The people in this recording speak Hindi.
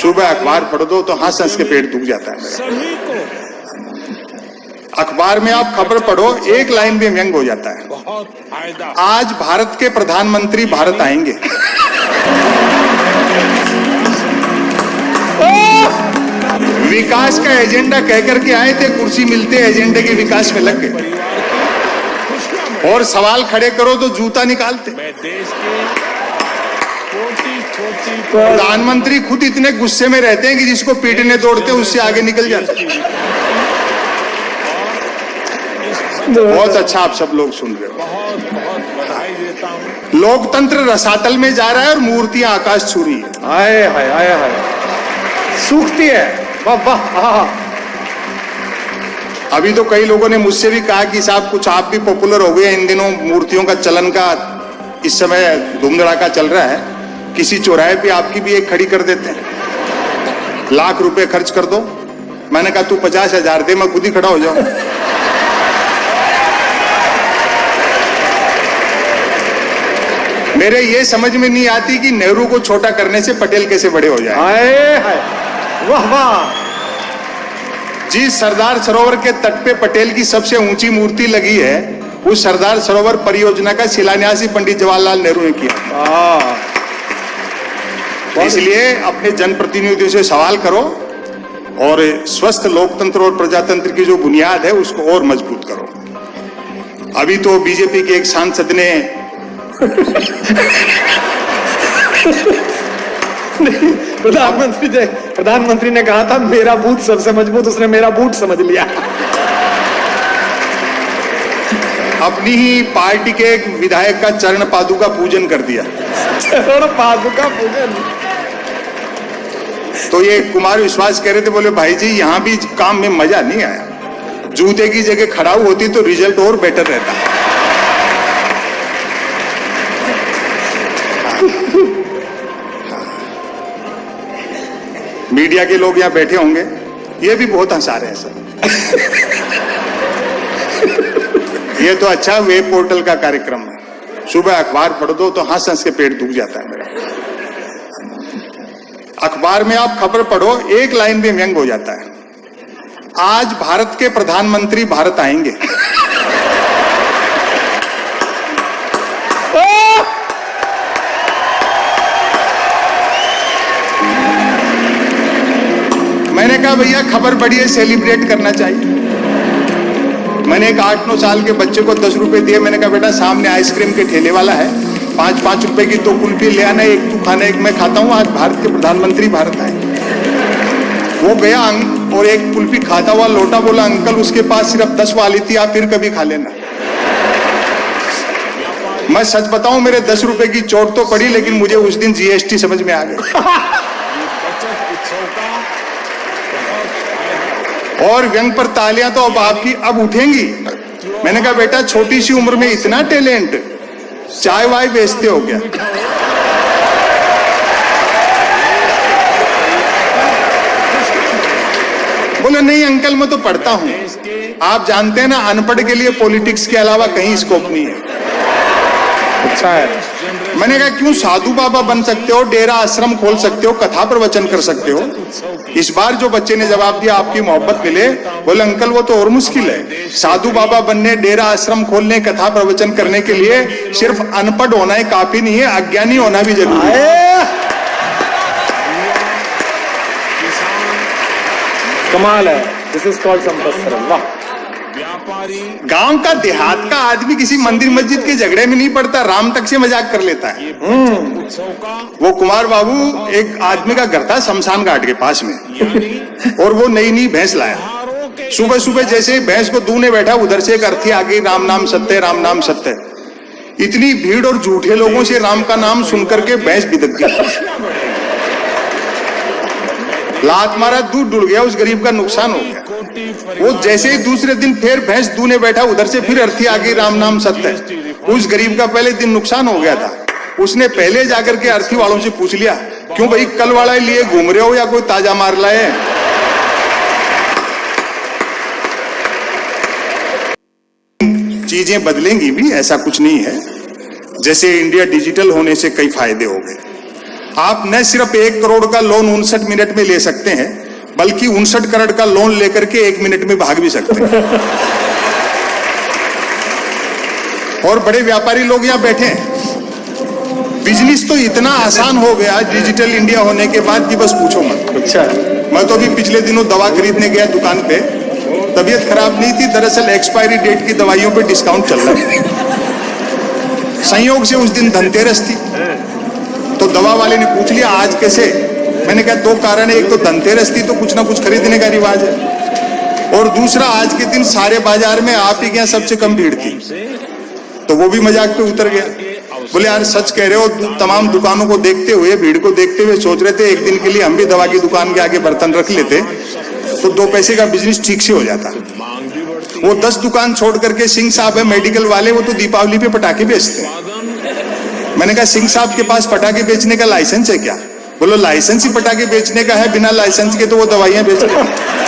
सुबह अखबार पढ़ दो तो हंस हंस के पेट दुख जाता है सभी को। अखबार में आप खबर पढ़ो, एक लाइन में व्यंग हो जाता है। बहुत फायदा। आज भारत के प्रधानमंत्री भारत आएंगे। विकास का एजेंडा कहकर के आए थे, कुर्सी मिलते एजेंडे के विकास में लग गए। और सवाल खड़े करो तो जूता निकालते। मैं देश के छोटी प्रधानमंत्री खुद इतने गुस्से में रहते हैं कि जिसको पीटने दौड़ते उससे आगे निकल जाते। बहुत अच्छा आप सब लोग सुन रहे हो। बहुत बहुत बधाई देता हूँ। लोकतंत्र रसातल में जा रहा है और मूर्तियां आकाश छू रही है। हाय हाय हाय हाय, सूखती है। वाह वाह। अभी तो कई लोगों ने मुझसे भी कहा कि साहब कुछ आप भी पॉपुलर हो गए इन दिनों, मूर्तियों का चलन का इस समय धूमधड़ाका चल रहा है, किसी चौराहे पे आपकी भी एक खड़ी कर देते हैं, लाख रुपए खर्च कर दो। मैंने कहा तू 50,000 दे, मैं खुद ही खड़ा हो जाऊं। मेरे ये समझ में नहीं आती कि नेहरू को छोटा करने से पटेल कैसे बड़े हो जाए। हाय हाय, वाह वाह। जिस सरदार सरोवर के तट पे पटेल की सबसे ऊंची मूर्ति लगी है, उस सरदार सरोवर परियोजना का शिलान्यास ही पंडित जवाहरलाल नेहरू ने किया। इसलिए अपने जनप्रतिनिधियों से सवाल करो और स्वस्थ लोकतंत्र और प्रजातंत्र की जो बुनियाद है उसको और मजबूत करो। अभी तो बीजेपी के एक सांसद ने प्रधानमंत्री ने कहा था मेरा बूथ सबसे मजबूत, उसने मेरा बूथ समझ लिया। अपनी ही पार्टी के एक विधायक का चरण पादुका पूजन कर दिया। चरण पादुका पूजन। तो ये कुमार विश्वास कह रहे थे, बोले भाई जी यहां भी काम में मजा नहीं आया, जूते की जगह खड़ा होती तो रिजल्ट और बेटर रहता। मीडिया के लोग यहाँ बैठे होंगे, ये भी बहुत हंसा रहे हैं सर। ये तो अच्छा वेब पोर्टल का कार्यक्रम है, सुबह अखबार पढ़ दो तो हंस हंस के पेट दुख जाता है मेरा। अखबार में आप खबर पढ़ो, एक लाइन में व्यंग हो जाता है। आज भारत के प्रधानमंत्री भारत आएंगे। मैंने कहा भैया खबर बढ़िया, सेलिब्रेट करना चाहिए। मैंने एक 8-9 साल के बच्चे को 10 रुपए दिए। मैंने कहा बेटा सामने आइसक्रीम के ठेले वाला है, 5-5 रुपए की तो कुल्फी ले आना, एक तू खाना एक मैं खाता हूँ। आज भारत के प्रधानमंत्री भारत आए। वो गया और एक कुल्फी खाता हुआ लौटा, बोला अंकल उसके पास सिर्फ 10 वाली थी, आप फिर कभी खा लेना। मैं सच बताऊं मेरे 10 रुपए की चोट तो पड़ी, लेकिन मुझे उस दिन जीएसटी समझ में आ गई। और व्यंग पर तालियां तो अब आपकी अब उठेंगी। मैंने कहा बेटा छोटी सी उम्र में इतना टैलेंट, चाय वाय बेचते हो क्या? बोले नहीं अंकल मैं तो पढ़ता हूं। आप जानते हैं ना अनपढ़ के लिए पॉलिटिक्स के अलावा कहीं स्कोप नहीं है। अच्छा है। मैंने कहा क्यों, साधु बाबा बन सकते हो, डेरा आश्रम खोल सकते हो, कथा प्रवचन कर सकते हो। इस बार जो बच्चे ने जवाब दिया आपकी मोहब्बत मिले, बोले अंकल वो तो और मुश्किल है। साधु बाबा बनने, डेरा आश्रम खोलने, कथा प्रवचन करने के लिए सिर्फ अनपढ़ होना ही काफी नहीं है, अज्ञानी होना भी जरूरी है। कमाल है। दिस इज कॉल्ड संपत्सरण। वाह। गांव का देहात का आदमी किसी मंदिर मस्जिद के झगड़े में नहीं पड़ता, राम तक से मजाक कर लेता है। वो कुमार बाबू एक आदमी का घर था शमशान घाट के पास में, और वो नई नई भैंस लाया। सुबह सुबह जैसे भैंस को दूने बैठा, उधर से एक अर्थी आ गई, राम नाम सत्य, राम नाम सत्य। इतनी भीड़ और झूठे लोगों से राम का नाम सुनकर के भैंस बिदक गई, लात मारा, दूध डुल गया, उस गरीब का नुकसान हो गया। वो जैसे ही दूसरे दिन फिर भैंस दूने बैठा, उधर से फिर अर्थी आ गई, राम नाम सत्य। उस गरीब का पहले दिन नुकसान हो गया था। उसने पहले जाकर के अर्थी वालों से पूछ लिया, क्यों भाई कल वाला लिए घूम रहे हो या कोई ताजा मार लाए? चीजें बदलेंगी भी, ऐसा कुछ नहीं है। जैसे इंडिया डिजिटल होने से कई फायदे हो गए। आप न सिर्फ 1 करोड़ का लोन 59 मिनट में ले सकते हैं, बल्कि 59 करोड़ का लोन लेकर के 1 मिनट में भाग भी सकते हैं। और बड़े व्यापारी लोग यहाँ बैठे हैं। बिजनेस तो इतना आसान हो गया डिजिटल इंडिया होने के बाद कि बस पूछो मत। अच्छा, मैं तो अभी पिछले दिनों दवा खरीदने गया दुकान पे, तबीयत खराब नहीं थी, दरअसल एक्सपायरी डेट की दवाइयों पे डिस्काउंट चल रहा है। संयोग से उस दिन धनतेरस थी, तो दवा वाले ने पूछ लिया आज कैसे। मैंने कहा 2 कारण है, एक तो धनतेरस थी तो कुछ ना कुछ खरीदने का रिवाज है, और दूसरा आज के दिन सारे बाजार में आप ही के यहाँ सबसे कम भीड़ थी। तो वो भी मजाक पे उतर गया, बोले यार सच कह रहे हो, तमाम दुकानों को देखते हुए, भीड़ को देखते हुए सोच रहे थे एक दिन के लिए हम भी दवा की दुकान के आगे बर्तन रख लेते तो 2 पैसे का बिजनेस ठीक से हो जाता। वो 10 दुकान छोड़ करके सिंह साहब है मेडिकल वाले, वो तो दीपावली पे पटाखे बेचते हैं। मैंने कहा सिंह साहब के पास पटाखे बेचने का लाइसेंस है क्या? बोलो लाइसेंस ही पटाखे बेचने का है, बिना लाइसेंस के तो वो दवाइयां बेच रहे हैं।